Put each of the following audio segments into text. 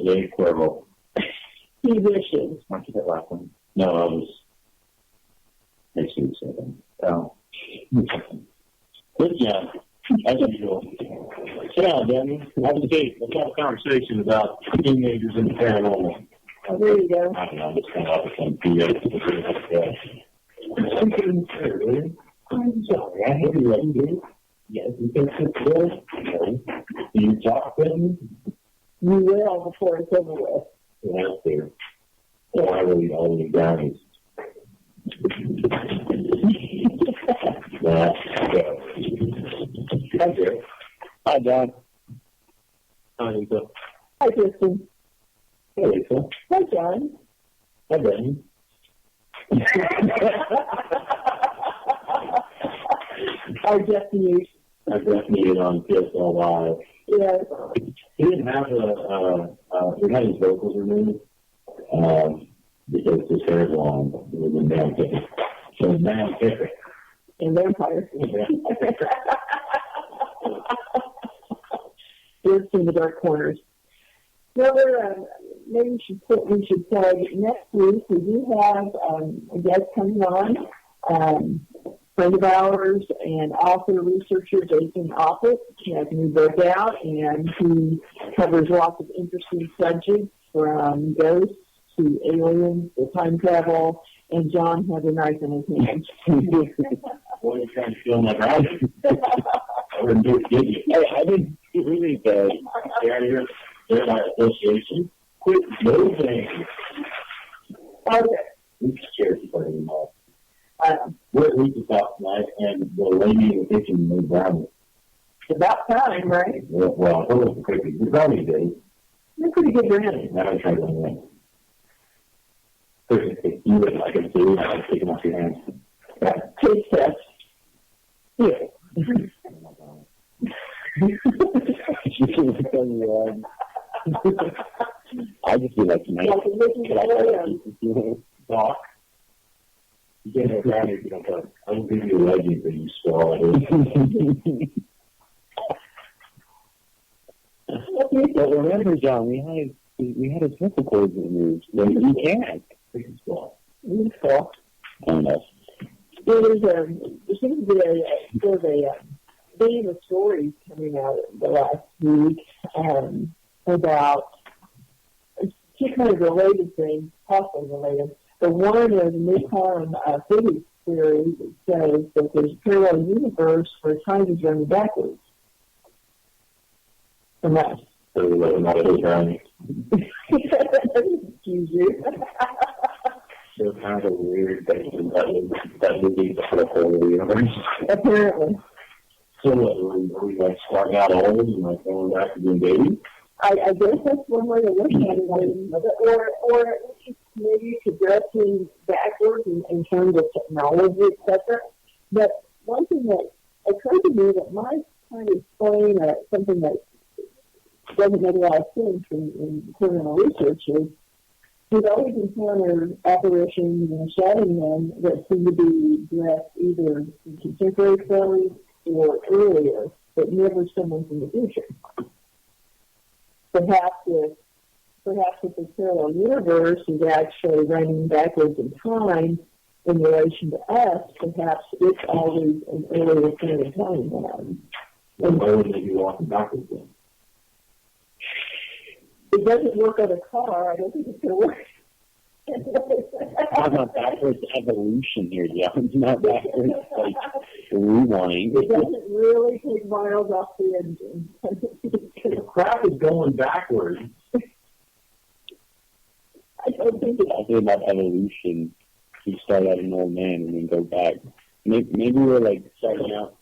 Dave Cuervo. He wishes. Why don't you get that last one? No, I was. Makes you say that. Oh. Good job. As usual. Sit down, Danny. Have a seat. Let's have a conversation about teenagers and the paranormal. Oh, there you go. I don't know. Just come up with some PA. I'm sorry. I have you ready, dude. Yes, you can sit there. Do you talk with me? You will before it's over with. Yeah, there. Oh, I really eat all the brownies. That's good. Thank you. Hi, John. Hi, Lisa. Hi, Kristen. Hey, Lisa. Hi, John. Hi, Benny. Our definition. I definitely on PSL Live. Yes. He didn't have he had his vocals removed because his hair is long. It was a man kicker. So it's man kicker. And vampires. Yeah. Lives in the dark corners. Well, maybe we should plug next week. We do have a guest coming on. Friend of ours and author, researcher, Jason Office. He has a new book out, and he covers lots of interesting subjects from ghosts to aliens to time travel, and John has a knife in his hand. What are you trying to feel my brownie? I wouldn't do it, did you? Hey, I didn't really bad. They're my association. Quit moving. Okay. I'm scared for anymore. We're at Lisa's house tonight, and the lady in the kitchen made brownies. It's about time, right? Well, I thought it was a cookie. The brownies did. They're pretty good brownies. I haven't tried one yet. Perfect. You would like it too. I'll take them off your hands. Taste test. Yeah. I just feel like tonight. Doc. You get a brownie if you don't talk. I will give you a legend that you swallow it. But remember, John, we had his vocal cords removed. You can't. It's fall. It's fall. I don't know. There seems to be a theme of stories coming out the last week about two kind of related things, possibly related. The one is a Newton physics theory that says that there's a parallel universe where time is running backwards from us. So we let him out of his brownie. Excuse you. So kind of a weird thing that would be the whole of the universe. Apparently. So what, are we like starting out old and like going back to being babies? I guess that's one way to look at it. Or at least maybe progressing backwards in terms of technology, etc. But one thing that occurred to me that might kind of explain something that doesn't make a lot of sense in criminal research is we've always encountered apparitions and shadow men that seem to be dressed either in contemporary clothes or earlier, but never someone from the future. Perhaps if the parallel universe is actually running backwards in time in relation to us, perhaps it's always an earlier point of time. And why would they be walking backwards then? It doesn't work on a car. I don't think it's going to work. I'm not backwards evolution here, yeah. It's not backwards, like, rewind. It doesn't really take miles off the engine. The crap is going backwards. I don't think it's... I think about evolution. You start out an old man and then go back. Maybe we're, like, starting out.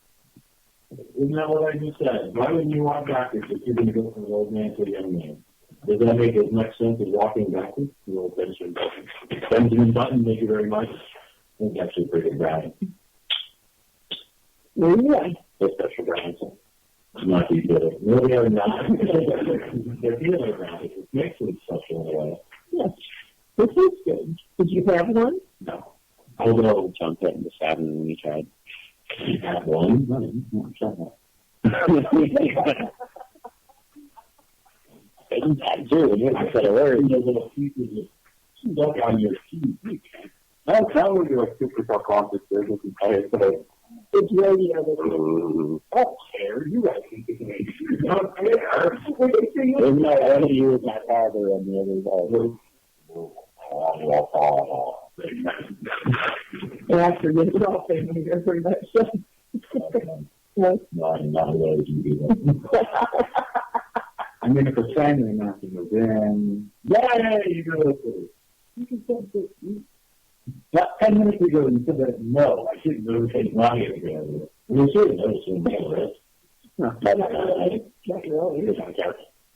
Isn't that what I just said? Why wouldn't you walk backwards if you're going to go from an old man to a young man? Does that make as much sense as walking backwards? The old Benjamin Button. Benjamin Button, thank you very much. I think it's actually pretty good brownie. Yeah. They're special brownies. Not these other. No, they are not. They're the other brownies. It makes them special in a way. Yes. This is good. Did you have one? No. I was going to jump in the savin when you tried. You have one? No, shut up. That's true. You said a word. Those little pieces of stuck on your teeth. That's how we're doing super self-conscious business and players, but it's radio. I don't care. You guys think it's amazing. You don't care. There's no one of you is my father and the others are. Yeah, I forget it all things when you're pretty much No, I'm not allowed to do that. I mean, if a family knocking was in, yeah, you go with it. You can say it. About 10 minutes ago, you said that no, I shouldn't really take money together. You shouldn't know this. Not really.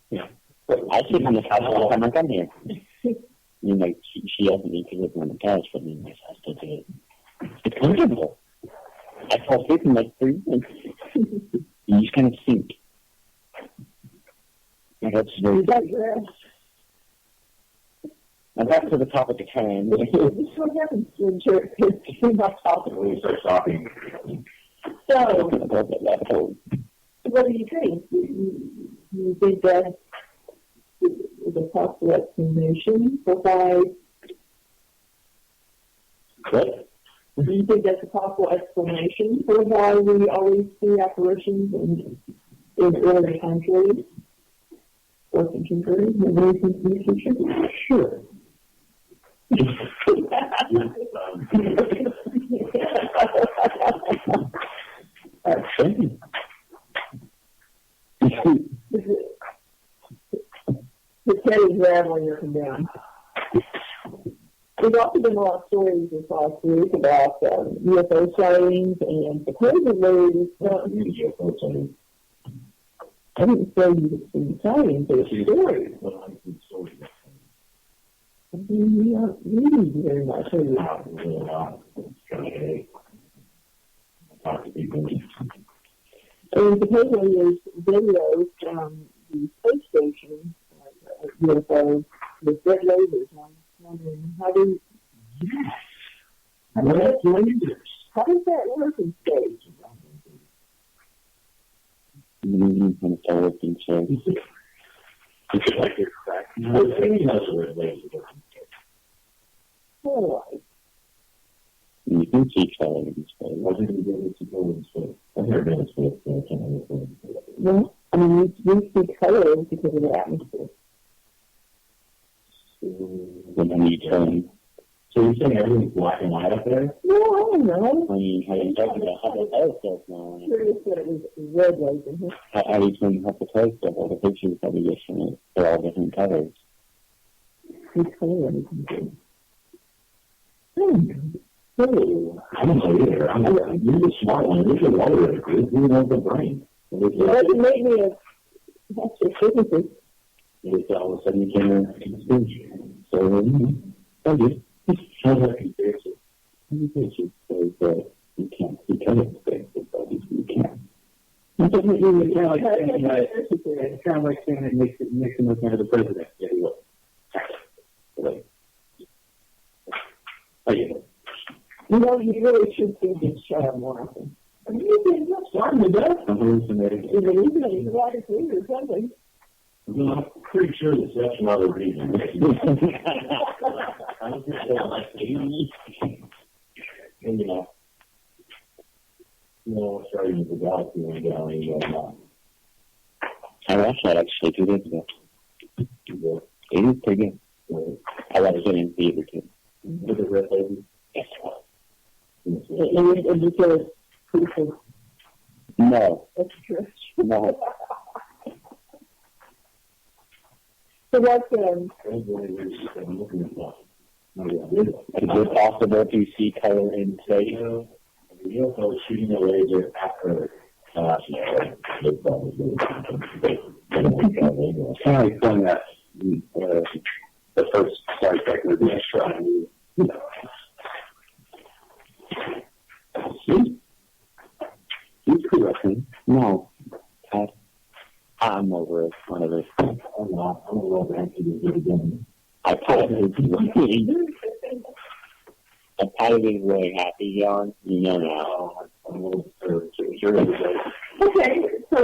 Yeah. I sleep on the couch all the time I come here. You know, she asked me to live on the couch, but me and my sister do it. It's comfortable. I fall asleep in like 3 minutes. You just kind of sink. And that's very good. And back to the topic at hand. This is what happens when you're too much talking. When you start talking. So, what do you think? You think that is a possible explanation for why? What? Do you think that's a possible explanation for why we always see apparitions in early time periods? Or thinking periods? Nobody thinks in the future? Sure. The Teddy's rattling your down. There's also been a lot of stories this last week about UFO sightings and supposedly UFO sightings. I didn't say you had seen sightings, but it's stories. I mean, we aren't reading very much. And supposedly there's videos from the space station, UFOs, with red lasers on. Wondering how does that work in space? Kind of forward and so. It's like it's cracked. You can see color in space. Wasn't going to get to go in space. I've never been in space, so I can't understand. Well, I mean, we see color because of the atmosphere. When you turn. So you're saying everything's black and white up there? No, I don't know. I mean, how do you talk about how the telescope now? I'm curious that it was red laser. How do you turn up the telescope? All the pictures probably different. They're all different colors. Which color are you? I don't know either. You're the smart one. You're the water expert. You know the brain. It doesn't make me a astrophysicist. It's all of a sudden you can't speak. So, I just try to compare it. Communication says that you can't see color in space, but obviously you can. It's kind of like saying that Nixon was never the president. Yeah, he was. Like, I get it. You know, you really should see this show more often. I mean, you think that's starting to do. I'm hallucinating. Is it even a erotic food or something? I'm pretty sure that that's another reason. I don't think that like starting with the galaxy when you go I watched that actually 2 days ago. It is pretty good. I watched it in theater too. With the red lady? Yes, it was. And you feel it's pretty No. That's true. No. So what's Is it possible to see color in space? The UFO shooting a laser at Earth. It's kind of like when that the first Star Trek was trying to, See? He's correcting. No. I'm over it. One of it. I'm not. I'm a little anxious to do it again. I piloted really happy, Jon. You know now. I'm a little sure. okay, so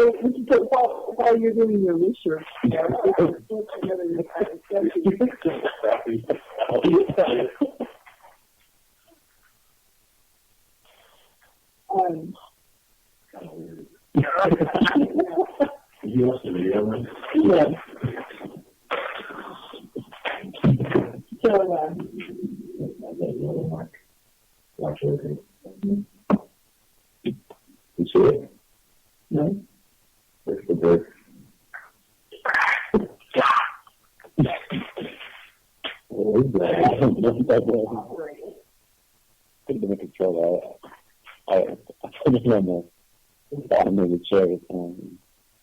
while you're doing your research, You watched the video, right? Yeah. So, Watch everything. You see it? no. There's the bird. What is that? I don't know what that was. Couldn't even control that. I put it on the bottom of the chair. I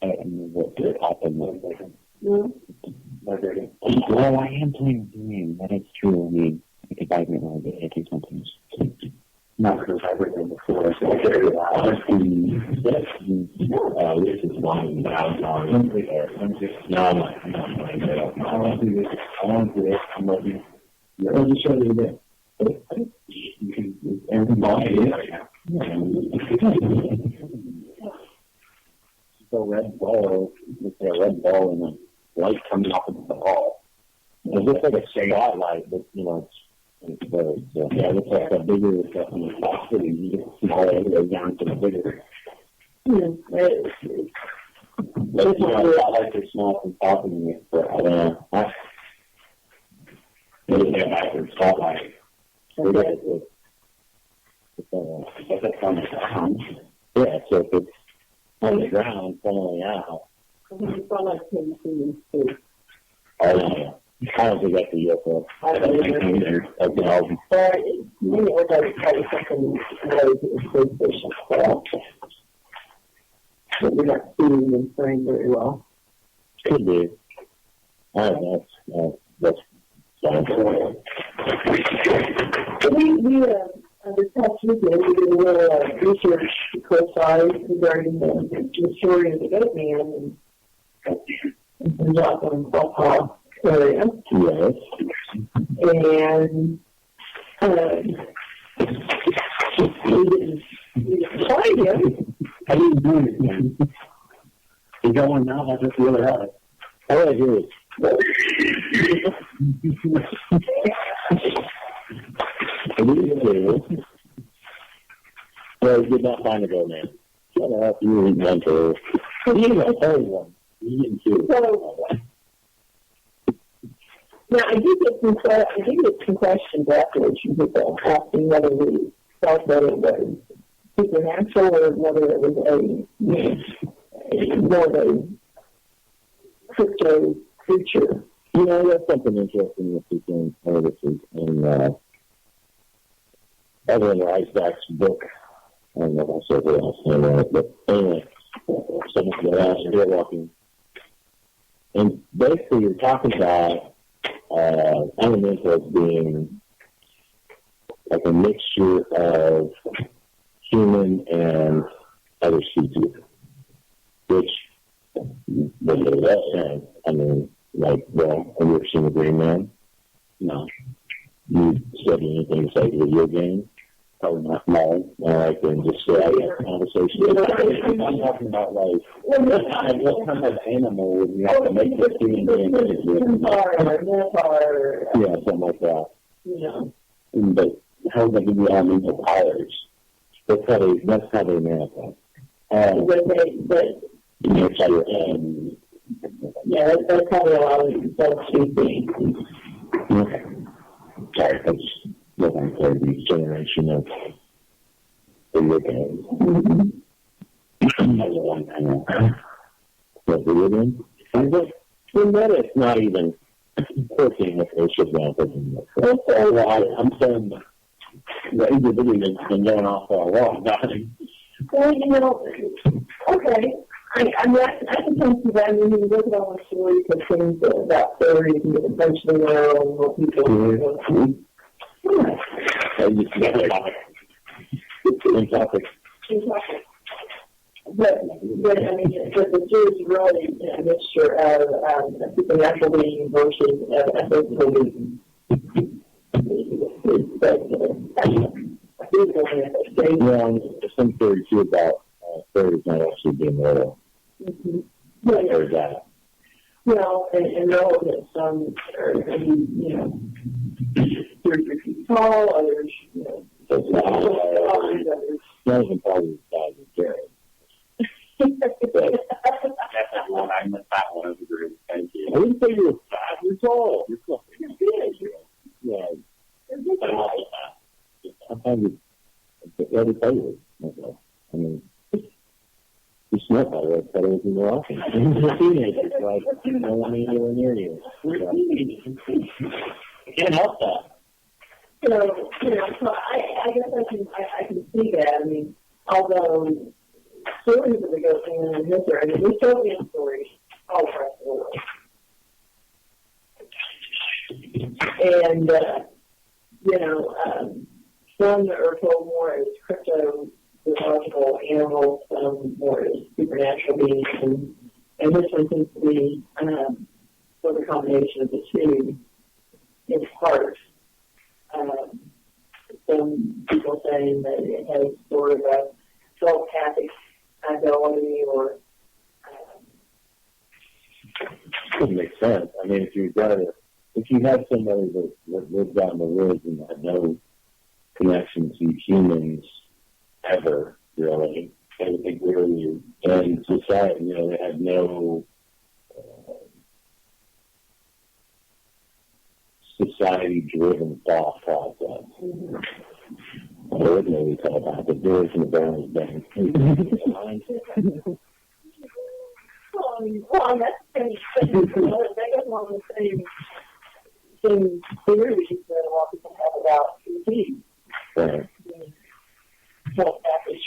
don't know what happened. No. Well, I am playing a game. That is true. I mean, I could vibrate a little bit. I do sometimes. Not because I read them before. So this is lying down. No, I'm not playing that up. I want to do this. I'm looking. I'll just show you that. You can, everything buy it right now. It's a red ball. It's a red ball and a light coming off of the ball. It looks like a spotlight, but it's it looks like a bigger stuff in the top city. You get smaller, it goes down to the bigger. But spotlights are small from popping it, but I don't know. It is a backward spotlight. It's on the ground. Yeah, so if it's on the ground, falling out. It's not like painting too. I don't think that's a UFO. I don't either. Maybe it was like something related to the space station. But we're not seeing them frame very well. Could be. That's fine. This past weekend, we did a little research coincide regarding the story of the goat man in the Joplin area. Yes. And we didn't find him. I didn't do anything. You got one now? I just really had it. All I do is. Well, you did not find a goat man. Shut up, you eat one too. You eat a whole one. You eat two. Now, I did get some questions afterwards from people asking whether we felt that it was supernatural or whether it was more of a crypto creature. That's something interesting with people in services. And other than Reichbach's book, I don't know if I said what else in it, but anyway, someone that asked here walking. And basically, you're talking about elementals being like a mixture of human and other species, which makes a lot of sense. I mean, have you ever seen a Green Man? No. You study anything besides video games? Probably not. No. Then just say I have a conversation. I'm talking about what kind of animal would you have to make this human being? Yeah, something like that. But how would they give you all mental powers? That's how they manifest. That's how they allow themselves to be. Okay. Sorry, that's looking for the generation of video games. That's one thing. What video game? It's not even 14 if they should go for them. I'm saying the individual has been going off for a long time. Well, okay. I can come to that. I mean, you look at all the stories of things about fairies and different parts of the world, what people But I mean, the two is really a mixture of a supernatural being versus a physical being. There's some theory too about fairies not actually being real. Mm-hmm. I heard that. Well, and know that some are maybe, 33 feet tall, others, So it's not others. not even probably the size of Jared. That's one. I missed that one. I was agreeing. Thank you. I didn't say you were fat. You're tall. You're tall. You're big. Yeah. You're big. But I'm also fast. I find it rather tight myself. I mean, you smell better. That's better than you're often. You're a teenager. It's like, I don't want anywhere near you. We're teenagers. I can't help that. So, so I guess I can see that. I mean, although stories of the ghost in history, I mean, there's so many stories all across the world. And, some are told more as cryptozoological animals, some more as supernatural beings, and this one seems to be sort of a combination of the two in part. Some people saying that it has sort of a telepathic ability or Doesn't make sense. I mean, if you had somebody that lived out in the woods and had no connection to humans ever, really, they would think we were weird. And society, they had no society-driven thought process. There was no telepathic. There was no balance thing. Well, that's the same thing. They got one of the same theories that a lot of people have about ET. Right. Telepathic.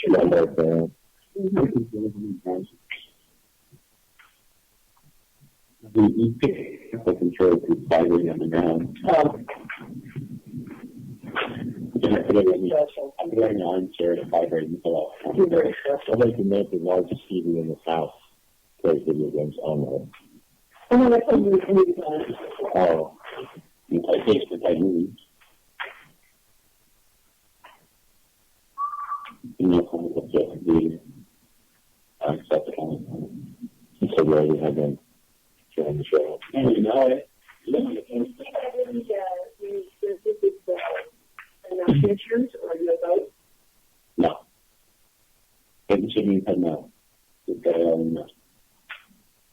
You pick the control to vibrating on the ground. I put it in the armchair to vibrate until You're very special. I'd like to make the largest TV in this house play video games on Oh, that's what we've done. Oh, you play face for 10 movies. You know, kind of just the acceptable. I'm so glad we had them during the show. And you know it. Enough pictures, or you have both? No. It should be said no.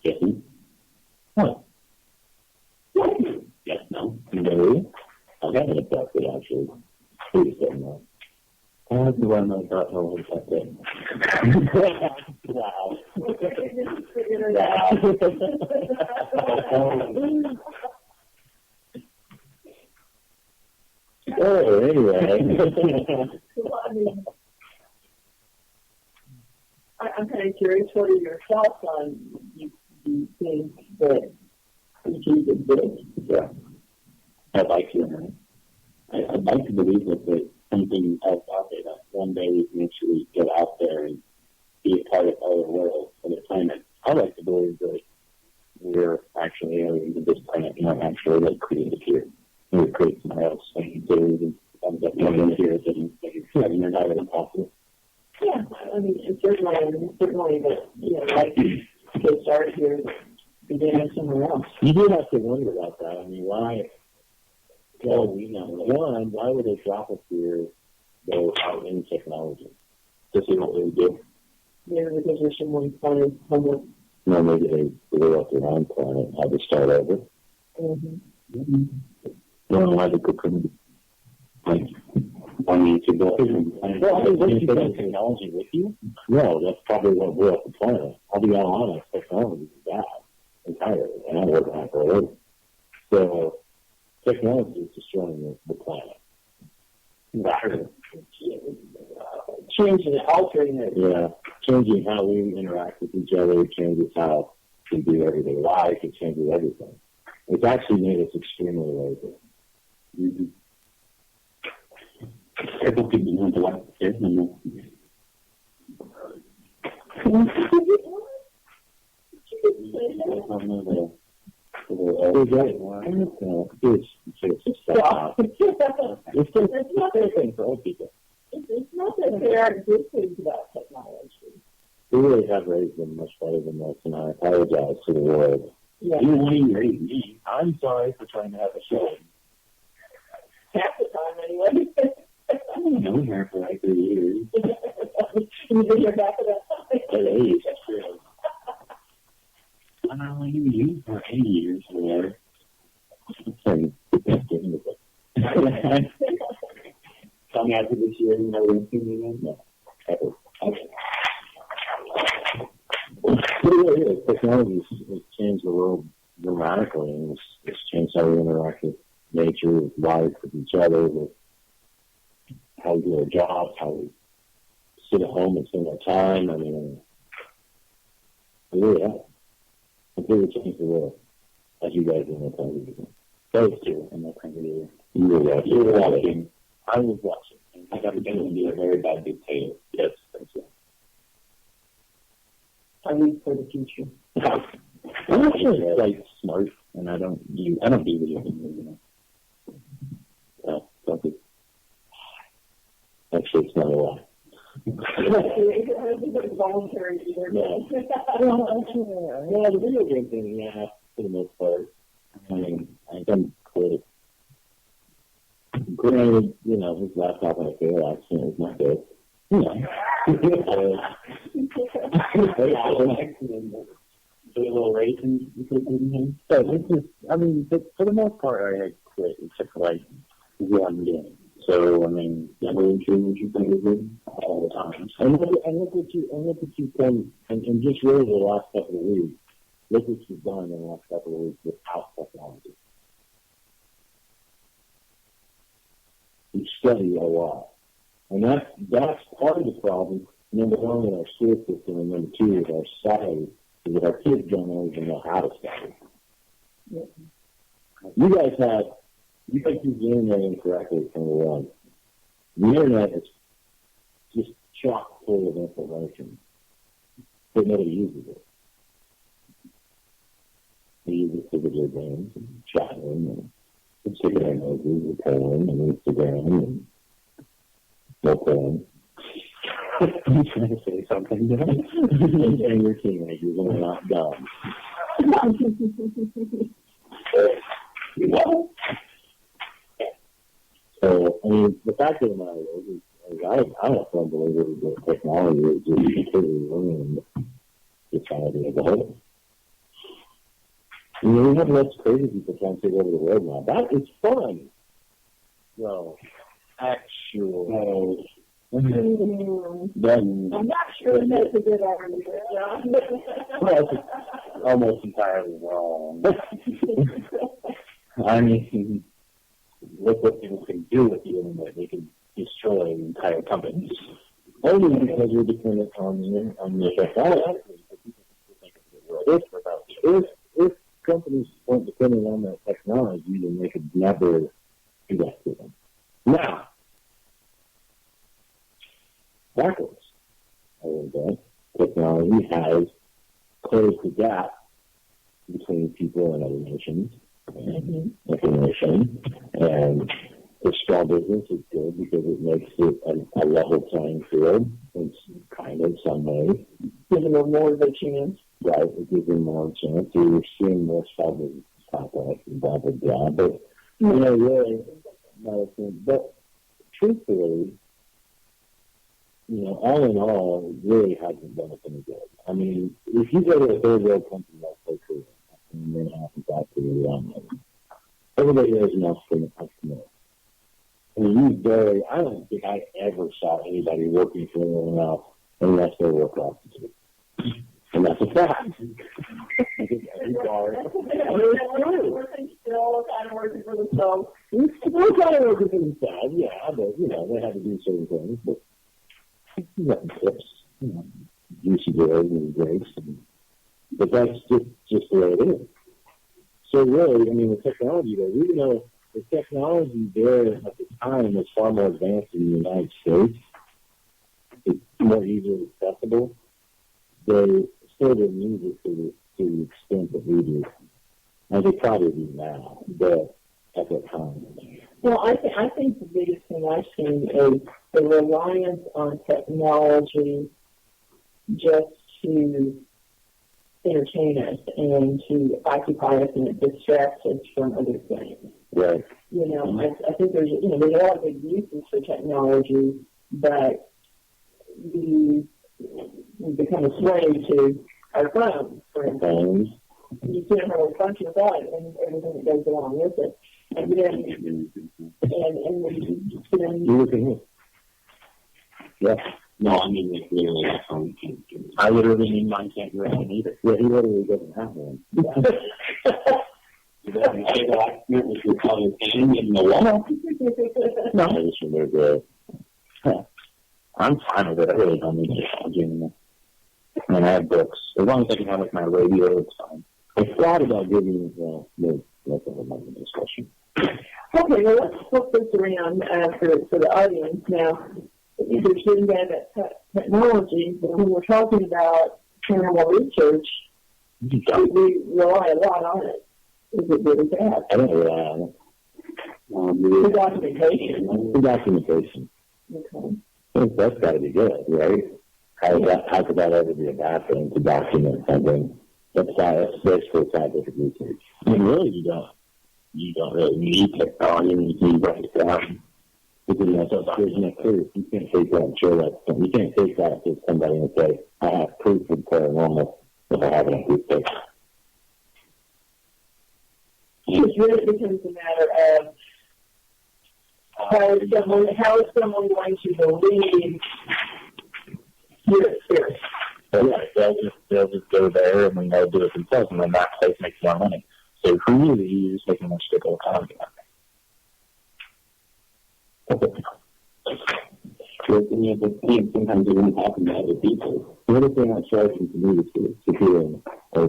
Jason? Huh. Yes, no. No. I haven't abducted, actually. Please don't know. How do I know that? Oh, that's it. Wow. Oh, anyway. Well, I mean, I'm kind of curious, what are your thoughts on, you think that ETs exist? Yeah. I'd like to. I'd like to believe that there's something else out there, that one day we can actually get out there and be a part of other worlds, other planets. I'd like to believe that we're actually aliens of this planet, actually like created here. We create somewhere else. Like, so we can come in here and they're not really possible. Yeah, I mean, certainly that, like, get started here, begin somewhere else. You do have to wonder about that. I mean, why? Well, why would a drop of fear go out in technology? Just see what we do. Maybe because there's someone planted homeless. No, maybe they blew up their own planet, had to start over. No, why they couldn't, like, wanting to go. Well, you take technology with you? No, that's probably what blew up the planet. I'll be honest, technology is bad entirely, and I'm working on it for a living. So, technology is destroying the planet. Changing it, altering it. Yeah, changing how we interact with each other, changes how we do everyday life, it changes everything. It's actually made us extremely lazy. Mm-hmm. I don't think you know the life of kids anymore. It's a thing for old people. It's not that they aren't good things about technology. We really have raised them much better than this, and I apologize to the world. Yeah. You want to raise me? I'm sorry for trying to have a show. Half the time, anyway. I've known her for like 3 years. You've been here half of that time. At age, that's true. I don't know you for 8 years or whatever. Come after this year, you know, we're seeing no. Okay. Technology has changed the world dramatically, and it's changed how we interact with nature, with life, with each other, with how we do our jobs, how we sit at home and spend our time. I mean, it really has completely changed the world, as you guys in the country. Those two in the country. You were watching. I was watching. I got to be a very bad dictator. Yes, thank you. I read for the future. I'm actually quite smart, and I don't do video games, you know. Don't be. Actually, it's not a lie. It's voluntary either. No. Well, actually, yeah, the video game thing, yeah, for the most part. I mean, I can quit it. Granted, you know, his laptop on a fail accident is not good. You know. A little racing because of him. So it's just, I mean, but for the most part, I had quit except for like one game. So I mean, that really true what you think is good all the time. And look what you done, and just really the last couple of weeks. Look what you've done in the last couple of weeks without technology. You study a lot, and that's part of the problem. Number one, in our school system, and number two, with our society, is that our kids don't even know how to study. Yeah. You guys use the internet incorrectly from the one. The internet is just chock full of information, but nobody uses it. They use it for video games and chatting and sticking their noses and porn and Instagram and no porn. I'm trying to say something, and you're teenagers and we're not dumb. So, I mean, the fact of the matter is I don't believe that technology is just completely ruined society as a whole. I mean, we have lots of crazy people trying to take over the world now. That is fun. No, actual. I'm not sure that's a good argument, John. Well, it's almost entirely wrong. I mean, look what people can do with the internet. They can destroy entire companies. Only because we're dependent on the technology. If companies weren't dependent on that technology, then they could never do that to them. Now, backwards, a little bit, technology has closed the gap between people and other nations, and information, and for small business it's good because it makes it a level playing field in kind of some ways. Giving them more of a chance. Right, it gives them more chance. You're seeing more small business complex and blah, blah, blah. But, you know, really, but truthfully, you know, all in all, it really hasn't done us any good. I mean, if you go to a third world country like Korea, and then after that to the online, everybody knows enough from the customer. I mean, I don't think I ever saw anybody working for anyone else unless they were a prostitute. And that's a fact. I think every bar. They're still kind of working for themselves. They're kind of working for themselves, yeah, but, you know, they had to do certain things. But you got tips, you know, juicy girls and grapes. But that's just the way it is. So really, I mean, the technology there, even though the technology there at the time was far more advanced in the United States, it's more easily accessible, they still didn't use it to the extent that we do. And they probably do now, but at that time. Well, I think the biggest thing I've seen is the reliance on technology just to entertain us and to occupy us, and it distracts us from other things. Right. You know, I think there's a lot of good uses for technology, but we become a slave to our phones, for instance. You can't have a function without it, and everything that goes along with it. And then, You look at me. Yeah. No, I mean, like, literally, my phone can't do it. I literally mean mine can't do it either. Yeah, he literally doesn't have one. You doesn't say the accident with your cousin's hand in the wall? No. I just remember I'm fine with it. I really don't need technology anymore. I mean, I have books. As long as I can have, like, my radio, it's fine. I thought about giving, that's another discussion. okay, well, let's flip this around for the audience now. Either sitting down at technology, but when we're talking about paranormal research, we rely a lot on it. Is it good or bad? I don't rely on it. The documentation. The documentation. Okay. I think that's got to be good, right? How could that ever be a bad thing to document something? That's basically scientific research. I mean, really, you don't really need technology. You can write it down. Because there's no proof. You can't take that and show that. You can't take that to somebody and say, I have proof of paranormal if I have it on proof paper. It really becomes a matter of how is someone going to believe your experience. So, yeah, they'll just go there and then they'll do it themselves, and then that place makes more money. So for you, you're just making a stickle economy out there. Looking at the thing, sometimes you won't talk about other people. The other thing I charge you to do is to do an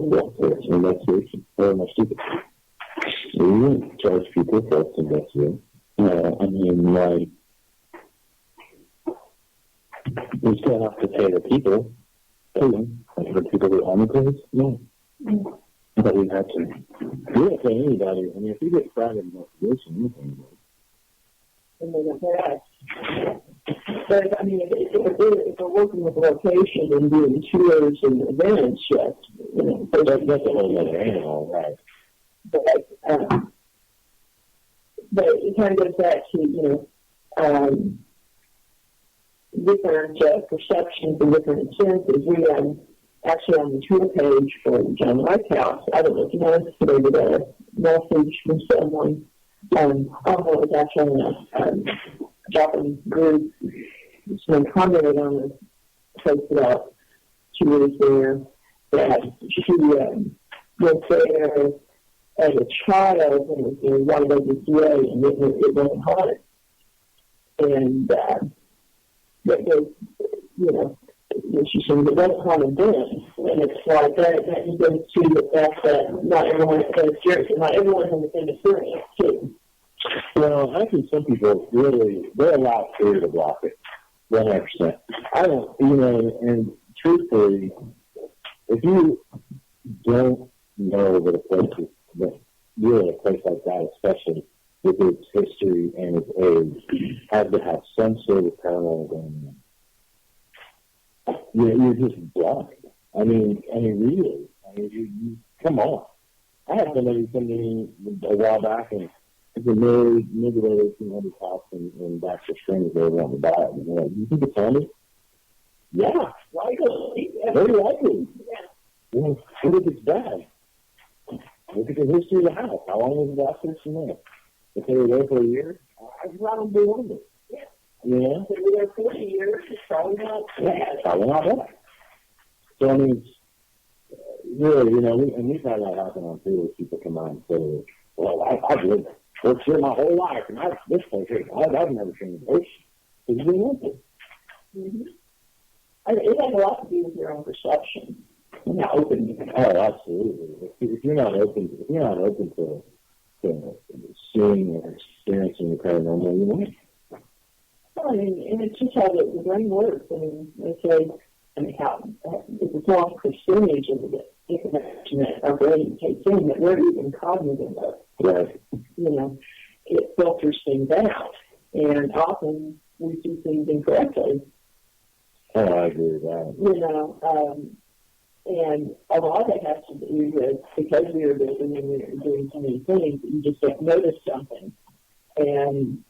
investigation or an stupid. You wouldn't charge people for us to investigate. I mean, like, we still have to pay the people, like the people who own the place. No. But we have to. We don't pay anybody. I mean, if you get private investigation, you pay anybody. And they don't pay us. But, I mean, if we're working with a location and doing tours and events, yes, that's a whole other animal, right? But it kind of goes back to, different perceptions and different senses. We actually on the tour page for John Emmett house, I don't know if you noticed today, but a message from someone, although it was actually in a Japanese group, someone commented on the post about tours there, that she was there as a child when it was one of the and it wasn't haunted. And that was, she said it wasn't haunted then. And it's like that goes to the fact that not everyone has experience, not everyone has the same experience too. Well, I think some people they're allowed fear to block it, 100%. I don't, and truthfully, if you don't know that a place is, really a place like that, especially with its history and its age, has to have some sort of paranormal going on. You're just blind. I mean, really. You come on. I had somebody come to me a while back, and it's a mid-late 1800s house in Baxter Springs. They want to buy it. And they're like, you think it's haunted? Yeah. Likely. Very likely. Yeah. What if it's bad? Look at the history of the house. How long was the last person there? If they were there for a year, I'd probably wonder. Yeah. If they were there 40 years, it's probably not bad. It's probably not bad. So, I mean, really, we've had that happen on too, where people come out and say, well, I've lived here my whole life, and this place here, I've never seen a ghost. Because you didn't it. Mm-hmm. It has a lot to do with your own perception. You're not open to it. Oh, absolutely. If you're not open to seeing or experiencing the paranormal, you won't. Well, and it's just how the brain works. They say, how it's a small percentage of the information that our brain takes in that we're even cognizant of. Right. It filters things out, and often we see things incorrectly. Oh, I agree with that. And a lot of it has to do with, because we are busy and we are doing so many things, you just don't notice something. And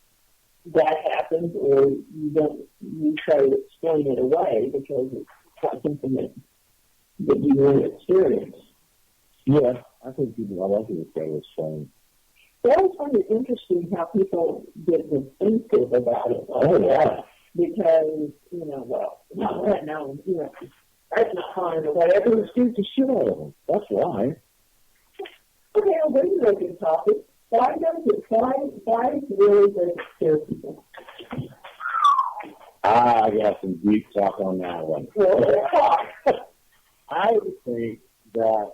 that happens, or you try to explain it away because it's not something that you want to experience. Yeah, I think I like it say it's funny. I always find it interesting how people get defensive about it. Oh, yeah. Because, well, not right now, that's not fine or whatever. It scares the shit out of them. That's why. Okay, well, this is a good topic. Why really does it scare people? I got some deep talk on that one. Well, I would think that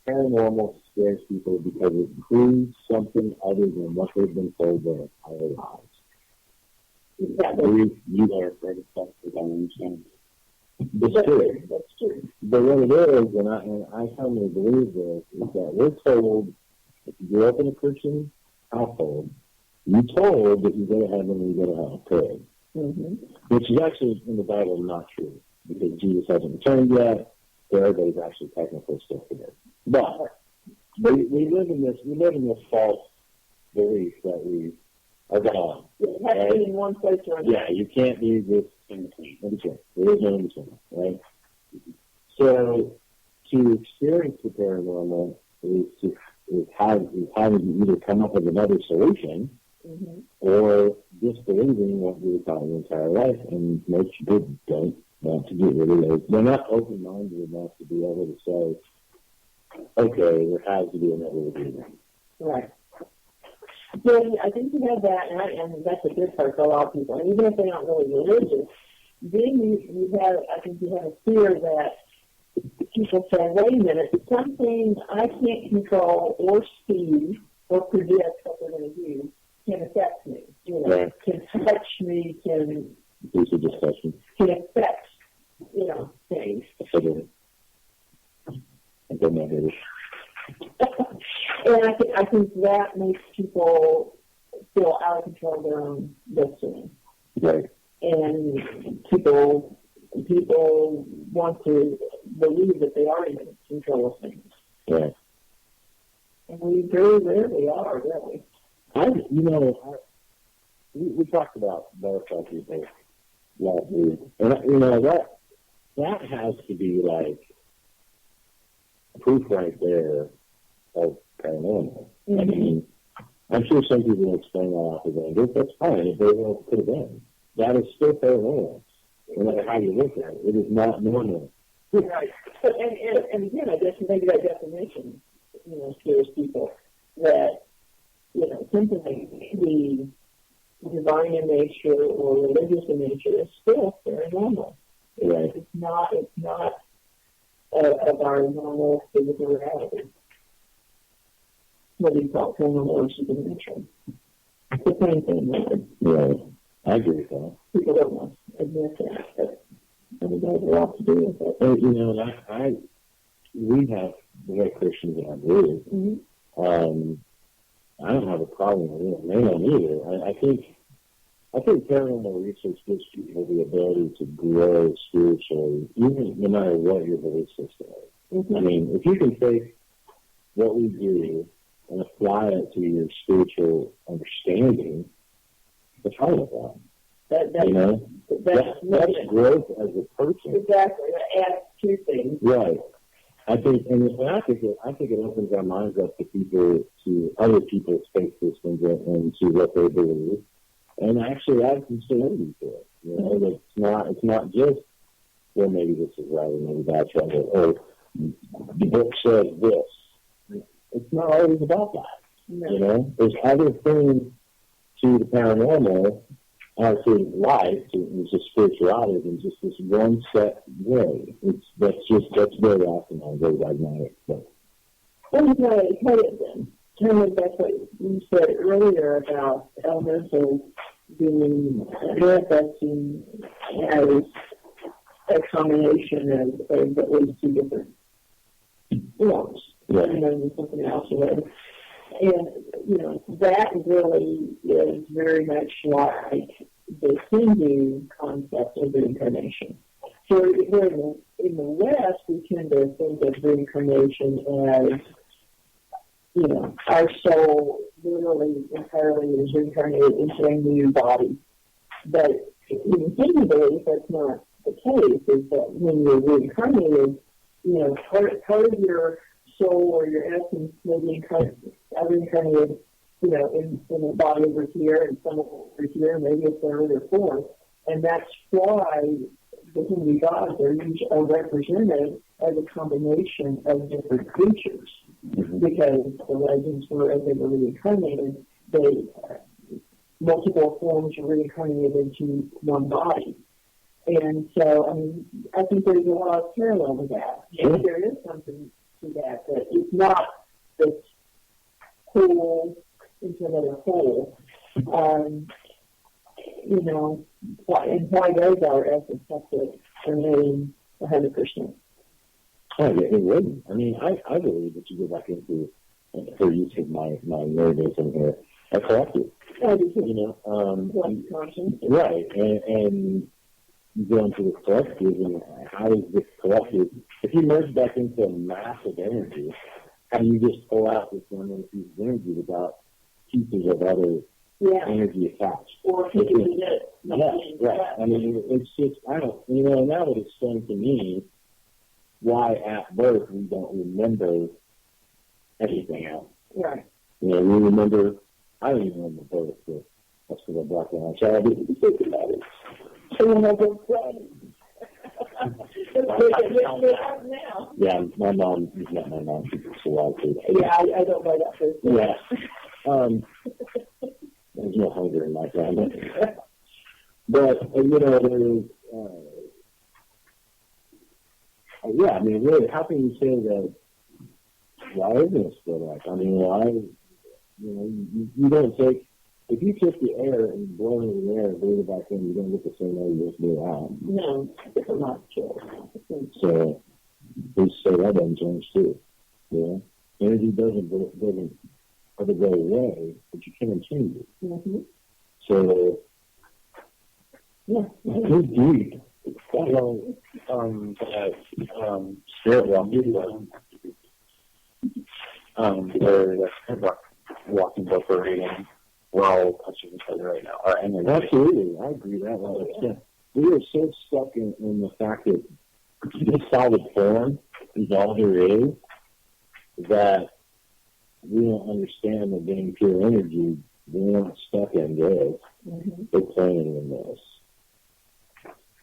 paranormal scares people because it proves something other than what they've been told their entire lives. You are afraid of stuff that I understand. That's true. But what it is, and I firmly believe this, is that we're told, if you grew up in a Christian household, you're told that you go to heaven and you go to hell, period. Mm-hmm. Which is actually, in the Bible, not true, because Jesus hasn't returned yet, so everybody's actually technically still here. But we live in this false belief that we are gone. You have to be in one place or another. Yeah, you can't be this in between. There is no in between, right? So to experience the paranormal is having to either come up with another solution, mm-hmm. or disbelieving what we were taught your entire life, and most people don't want to get rid of those. They're not open-minded enough to be able to say, okay, there has to be another agreement. Right. Yeah, I think you have that, and that's a good part for a lot of people. And even if they're not really religious, then you have a fear that people say, wait a minute, something I can't control or see or predict what they're going to do can affect me. Right. Can touch me, can affect, things. And I think that makes people feel out of control of their own destiny. Right. And people want to believe that they are in control of things. Right. And we very rarely are, really. We talked about butterfly people last week, and that has to be like proof right there of paranormal. Mm-hmm. I mean, I'm sure some people will explain that off of angels. That's fine. If they will put it in, that is still paranormal. No matter how you look at it, it is not normal. Right. And again, I guess maybe that definition, scares people that, something like the divine in nature or religious in nature is still paranormal. Right. It's not of our normal physical reality. What do you call paranormal or supernatural? It's the same thing. Right. I agree with that. People don't want to admit that, but everybody has a lot to do with it. And, we have, the way Christians are raised, mm-hmm. I don't have a problem with it. They don't either. I think paranormal research gives people the ability to grow spiritually, even no matter what your belief system is. Mm-hmm. I mean, if you can take what we do and apply it to your spiritual understanding, what's wrong with that? That's growth as a person. Exactly. That adds two things. Right. I think it opens our minds up to other people's faith systems and to what they believe, and actually add some solidity to it. It's not just, well, maybe this is right, or maybe that's right, or the book says this. It's not always about that. No. There's other things to the paranormal, to life, to spirituality, than just this one set way. That's very often very dogmatic. But well, kind of that's what you said earlier about elementals being manifesting as a combination of at least two different forms, something else or whatever. And, that really is very much like the Hindu concept of reincarnation. So here in in the West, we tend to think of reincarnation as, you know, our soul literally entirely is reincarnated into a new body. But in Hindu belief, that's not the case, is that when you're reincarnated, you know, part of your soul or your essence may be reincarnated, you know, in a body over here and some over here, maybe a third or fourth. And that's why the Hindu gods are represented as a combination of different creatures. Because the legends were, as they were reincarnated, multiple forms were reincarnated into one body. And so, I mean, I think there's a lot of parallel to that. Yeah. There is something to that it's not this hole into another hole. You know, why does our essence have to remain 100%? Oh, yeah, it wouldn't. I mean, I believe that you go back into, for use of my nervism here, a collective. You know, right, and you go into the collective, and how is this collective, if you merge back into a mass of energy, how do you just pull out this one little piece of energy without pieces of other energy attached? Or pieces of it. Yeah, right. I mean, it's just, I don't, you know, and that would explain to me why at birth we don't remember everything else. Right. You know, we remember, I don't even remember birth, but that's because I brought down a child. I didn't think about it. So you have a friend. Now. Yeah, my mom is not my mom. She's a wild too. Yeah, I don't buy that first. Yeah. There's no hunger in my family. But, you know, there's, yeah, I mean, really, how can you say that, why isn't it still like? I mean, why, you know, you don't take, if you took the air and blow it in the air and breathe it back in, you don't get the same air you just blew out. No, it's not true. So, please say that doesn't change too. Yeah? Energy doesn't ever go away, but you can change it. Mm-hmm. So, yeah, good deed. Well, spirit walking, where that's walking both for reading, we're all touching each other right now. Absolutely, I agree with that. Yeah. We are so stuck in the fact that this solid form is all there is, that we don't understand that being pure energy, we're not stuck in this. Mm-hmm. We're playing in this.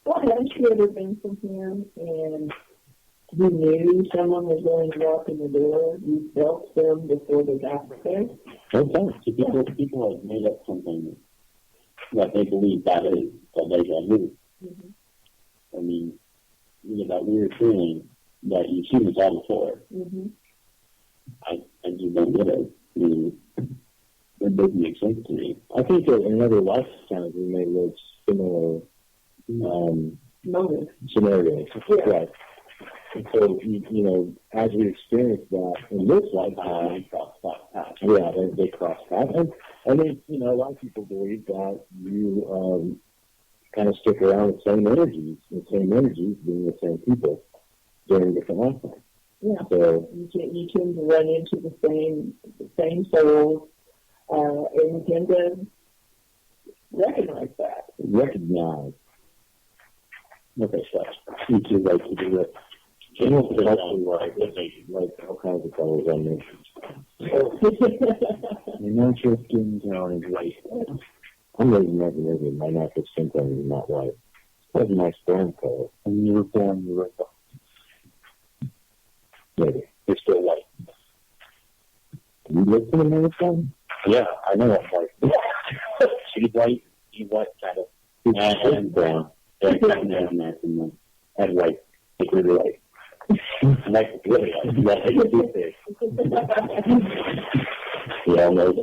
Well, haven't you ever been from here and you knew someone was going to walk in the door? You felt them before they got there? Sometimes. People have made up something that they believe that is a deja vu. Mm-hmm. I mean, you get that weird feeling that you've seen this all before. Mm-hmm. I just don't get it. I mean, it doesn't make sense to me. I think that in other lifetimes we may live similar scenarios. Yeah. Right. And so, you know, as we experience that in this lifetime, They cross paths. yeah, they cross paths. And they, you know, a lot of people believe that you kind of stick around with the same energies being the same people during different lifetimes. Yeah. So you tend to run into the same souls, and you tend to recognize that. Recognize. Okay, so you two like to do it. General like all kinds of colors on me. Your natural skin tone is white. I'm not even my natural skin tone is not white. That's my sperm color. When you were born, you were Maybe. you're still white. You look for the phone? Yeah, I know I'm white. She's white, kind of. And brown. Yeah, kind of and white. Like really white. Like really white. Like it's big. Yeah, almost.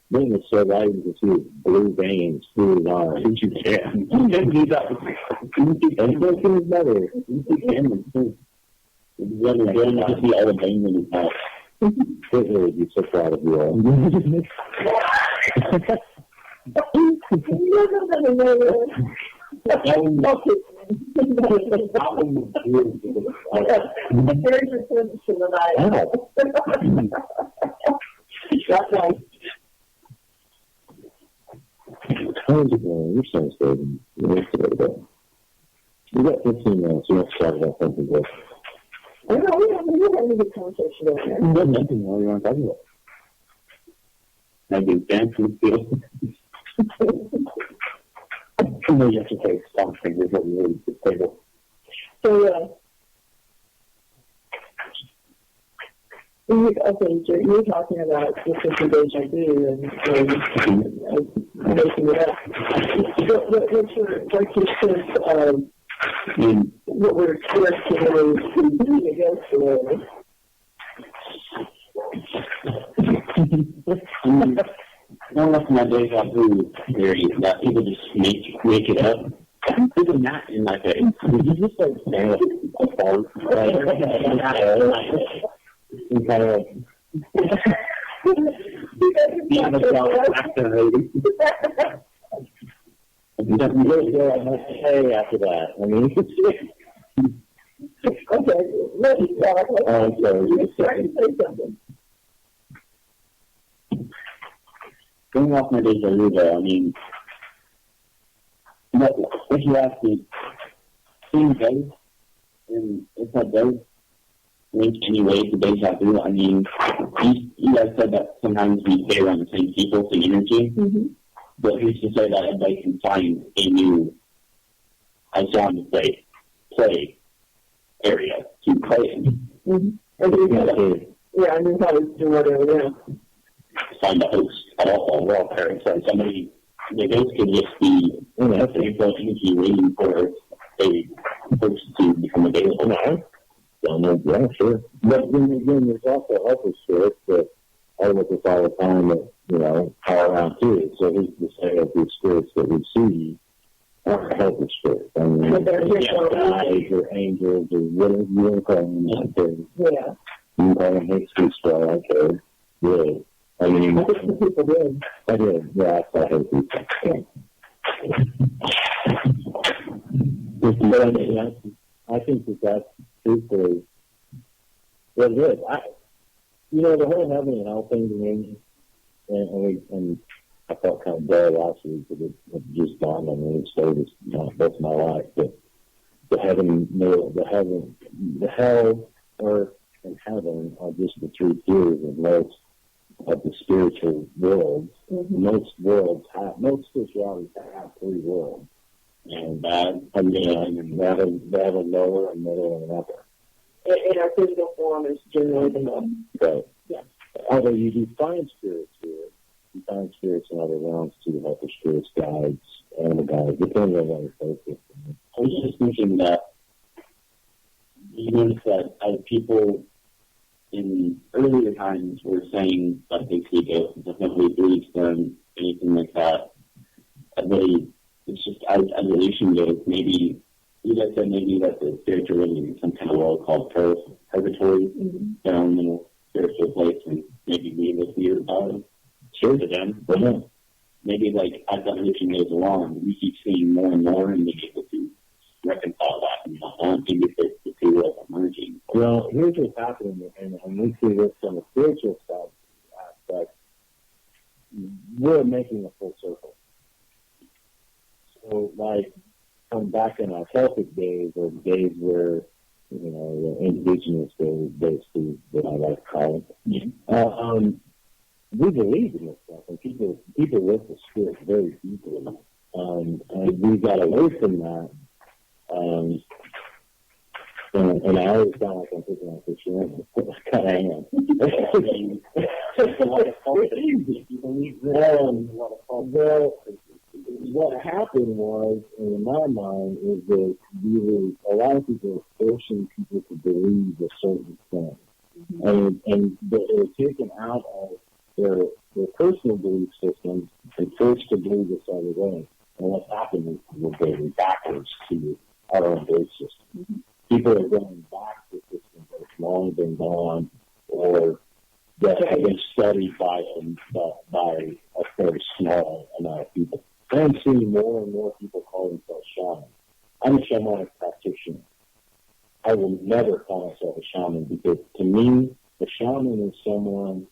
Then it's so light you can see blue veins through his eyes. You can. You can do that. And looking is better. You can too. You're going to see all the veins in his mouth. Hitler would be so proud of you all. That one was There's your sentence for the night. That's nice. How's it going? You're so good. We got 15 minutes. We have to talk about something good. I know, we have a good conversation over there. There's nothing more you want to talk about. I've been dancing still. You have to take something before you leave the table. So, okay, you're talking about this is the deja vu and making it up. What's your sense of what we're experiencing against the world? One of my deja vu theory that people just make it up. Even not in like a, you just like stand up a bar, right? And kind of like, being about after lady. You don't really go on much say after that. I mean, okay, let me start. I'm sorry. You're trying to say something. Going off my deja vu though, I mean, if you ask me, seeing ghosts, and if that does link any way to deja vu, I mean, you guys said that sometimes we stay around the same people, same energy, but who's to say that everybody can find a new, I saw him play area to play in? Yeah, I mean, probably do whatever, yeah. Find a host at all. Well, so somebody, the ghost could just be, that's an energy waiting for a host to become available. Yeah, sure. But then again, there's also helper spirits that are with us all the time that, are around too. So who's to say that these spirits that we see are helper spirits? I mean, guides or angels or whatever you want to call them. Yeah. You can call them hate speech, so I don't care. Really. I mean, I think the people did. I did. Yeah, I hate people. I think that's truthfully what it is. The whole heaven and hell thing to me, and I felt kind of bad last week because it just dawned on me. It stayed that's my life. But the hell, earth, and heaven are just the three tiers of the spiritual worlds. Most spiritualities have three worlds. And they have a lower, a middle, and an upper. And our physical form is generally the middle. Right. Yeah. Although you do find spirits here, you find spirits in other realms too, helper spirits, guides, animal guides, depending on what you're focused on. I was just thinking that you notice that as people in earlier times were saying that they see ghosts and stuff, nobody believes them, anything like that. It's just as evolution goes, maybe, you guys said maybe that the spiritual living in some kind of world called purgatory, their own little spiritual place, and maybe we live here sure to them. But maybe like as evolution goes along, we keep seeing more and more and being able to reconcile that and maybe the two worlds merging. Well, here's what's happening, and we see this from a spiritual aspect. We're making a full circle. So, like, from back in our Celtic days, or days where, the indigenous days, basically, that I like to call it, we believed in this stuff, and people with the spirit very deeply. And we got away from that. And I always sound like I'm picking on Christianity. I kind of am. Well, what happened was, in my mind, is that a lot of people were forcing people to believe a certain thing. And they were taken out of their personal belief systems and forced to believe this other way. And what happened is we're going backwards to our own belief system. People are going back to systems that have long been gone, or that have been studied by a very small amount of people. I'm seeing more and more people call themselves shamans. I'm a shamanic practitioner. I will never call myself a shaman because, to me, a shaman is someone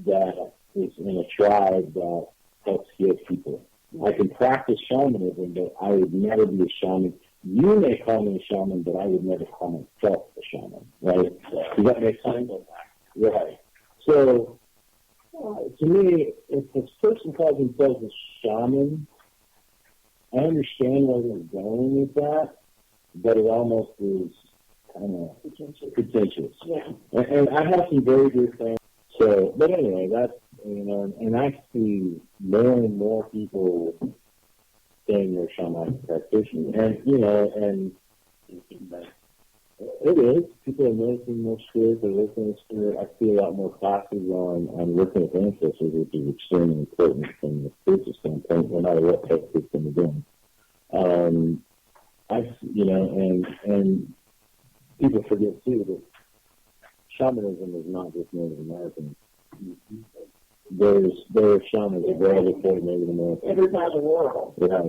that is in a tribe that helps heal people. I can practice shamanism, but I would never be a shaman. You may call me a shaman, but I would never call myself a shaman, right? Does that make sense? Right. So, to me, if this person calls themselves a shaman, I understand where they're going with that, but it almost is kind of pretentious. Yeah. And I have some very good friends. So, but anyway, that's, and I see more and more people saying they're shaman practitioners. And, it is. People are noticing more spirit, they're listening to spirit. I see a lot more classes on working with ancestors, which is extremely important from the spiritual standpoint, no matter what type of system you're doing. And people forget too that shamanism is not just Native American. There's shamans that were before Native American. Every part of the world. Yeah,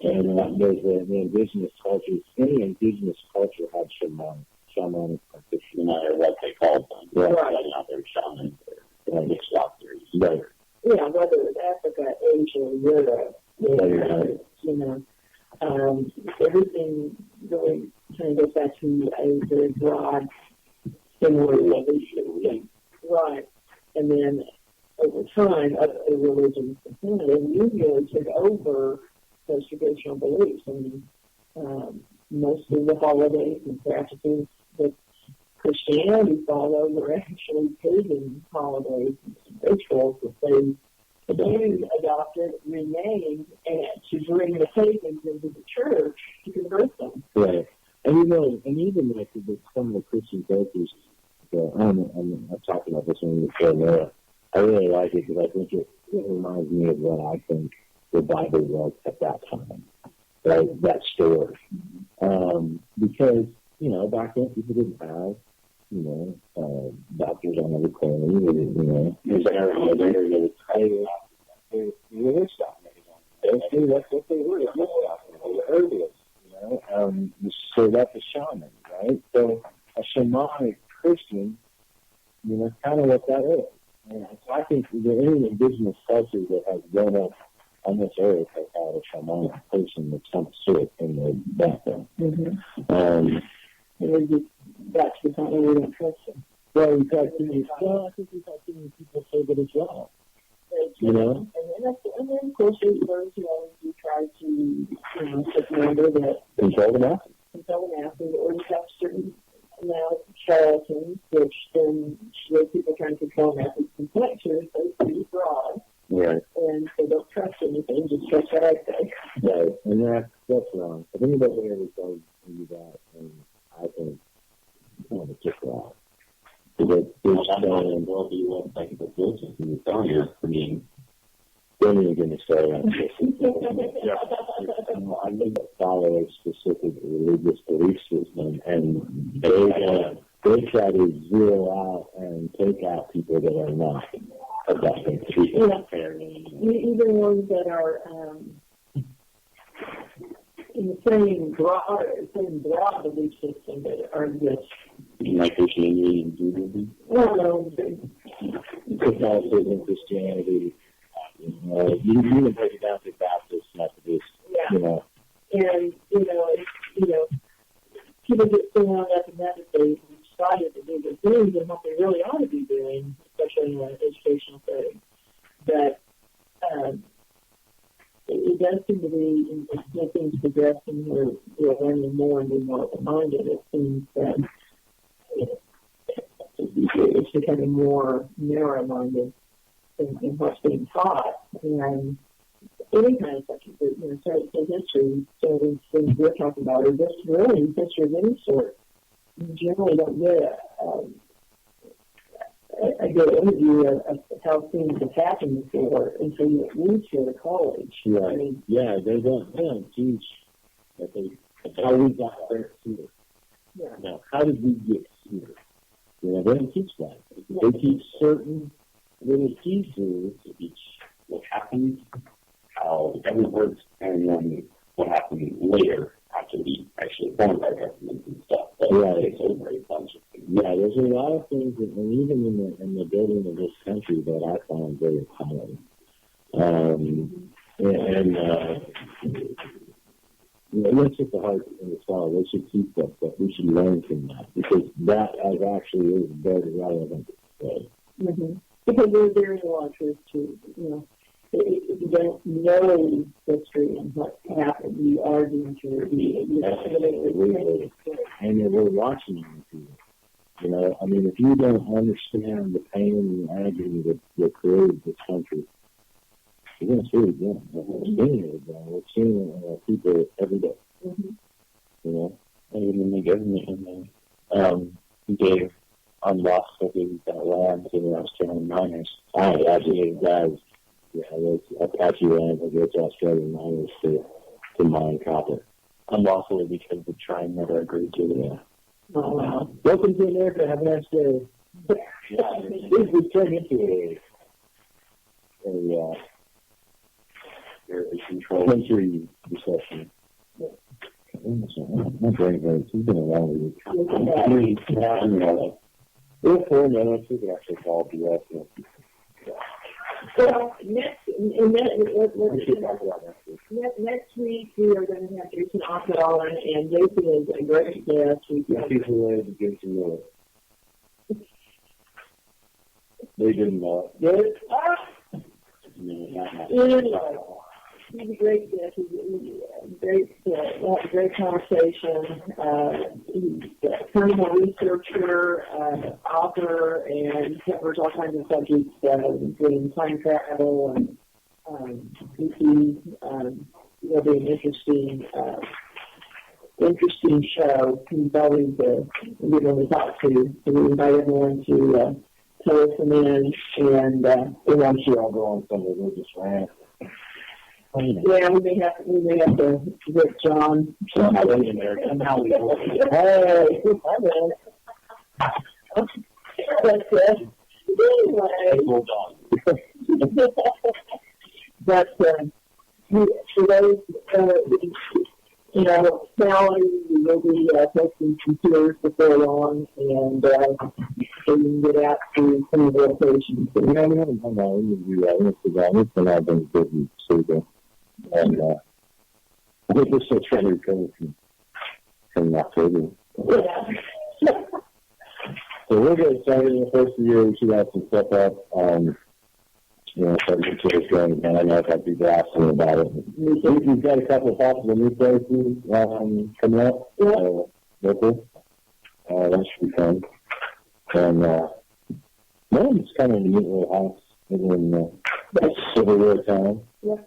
and there's the indigenous cultures. Any indigenous culture had shamanic practitioners, no matter what they called them. Yeah. Right. Now they're shamans, they're mixed doctors. Right. Yeah, whether it's Africa, Asia, Europe, everything really kind of goes back to a very broad, similar evolution. Right. And then over time, other religions and usually took over those traditional beliefs. I mean, most of the holidays and practices that Christianity followed were actually pagan holidays and rituals that they adopted, renamed, and to bring the pagans into the church to convert them. Right. And even like some of the Christian cultures, I'm talking about this one before, I really like it because I think it reminds me of what I think the Bible was at that time, right? That story. Because, back then people didn't have, doctors on every corner. There's an area there that they were stuff. Basically, that's what they were. They were herbalists, so that's a shaman, right? So a shamanic Christian, kind of what that is. So I think any indigenous culture that has grown up on this earth has had a shamanic person of some sort in their background. Mm-hmm. That's the kind of we don't trust them. Well, I think we've had too many people say that as well. And then, of course, there's those who try to take member that control the masses. Or you have certain amount of charlatans, which then those people trying to control masses and lectures, those pretty broad. Right. And they don't trust anything, just trust what I say. Right. And that's wrong. If anybody ever does do that, and I think it's just wrong. Because there's something will be what technical solutions in the telling you for being. Don't even get me started on this. I need to follow a specific religious belief system, and they try to zero out and take out people that are not adopting treatment. Even ones that are in the same broad belief system that are just like Christianity and Judaism. No, Catholicism, Christianity. You can break it down to Baptist, Methodist. Yeah. And people get so wound up in that they decided to do the things and what they really ought to be doing, especially in an educational setting. But it does seem to be, as things progress and we're learning more and being more open-minded, it seems that it's becoming more narrow-minded in what's being taught. And any kind of subject, certain history, so these things we're talking about are just really history of any sort. You generally don't get a good overview of how things have happened before until you at least go to college. Right. I mean, they don't teach how we got there here. Yeah. Now, how did we get here? They don't teach that. They teach certain little pieces to teach what happened, how every word's depending on what happened later after we actually formed our government and stuff. But it's over a bunch of things. Yeah, there's a lot of things, that, and even in the building of this country, that I find very appealing. That's just a hard thing to swallow. We should keep that, but we should learn from that, because that actually is very relevant today. Mm-hmm. Because there is a lot of truth to, if you don't know history and what happened, you are going to repeat it. And we're watching it. I mean, if you don't understand the pain and the agony that created this country, you're going to see it again. We're seeing it again. We're seeing it in people every day. Mm-hmm. Even in the government, gave unlawfully that land to the Australian miners. Gave guys, those Apache land that goes to Australian miners to mine copper. Unlawfully because the tribe never agreed to it. Yeah. Welcome to America. Have a nice day. We turn into a control country recession. My brain hurts. It's been a long week. 4 minutes. We could actually call it the rest. Well, next week we are going to have Jason Ockett on, and Jason is a great guest. He's related to Jason Miller. They didn't know it. Yes. Anyway. He's a great guest. He's a great conversation. He's a criminal researcher, author, and he covers all kinds of subjects, including time travel and it'll be an interesting show. He's always a good one to talk to. So we invite everyone to listen in, and I'm sure I'll go on some religious rant. Yeah, we may have to get Jon. Hey, But anyway, but for those, Sally, we will be posting some tours before long, and so you can get out to some of the locations. We haven't done that interview yet. It's been all been busy, and I think we're still trying to recover from October. Yeah. So we're going to start in the first of the year. We should have some stuff up. Start new tours going again. I know I've people asking about it. We've got a couple of possible new places coming up. Local. That should be fun. And it's kind of a neat little house in Civil War town. Yeah.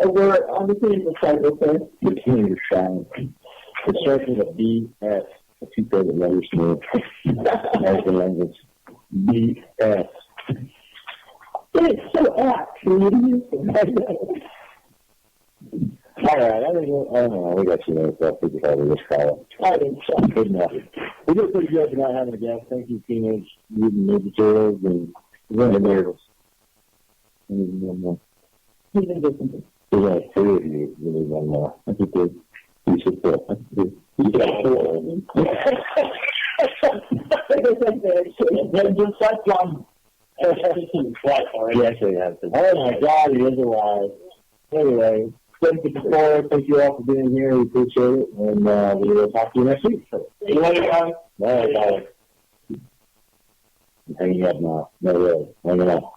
We're on the Kansas side of it. The Kansas side. It starts with a B-S. The two favorite letters to me. American language. B-S. It's so apt for you to use it. All right, I don't know. We got you there, so I figured out this call. I think so. Good enough. We did pretty good for not having a guest. Thank you, Teenage Mutant Ninja Turtles and Ninja Turtles. Even different. There's only 3 of you really one more. I think you should feel. You got 4. Just like Jon. He actually has to. Oh my God, he is alive. Anyway, thank you all for being here. We appreciate it, and we will talk to you next week. See you later, guys. All right, guys. I'm hanging up now. No way. Hanging up.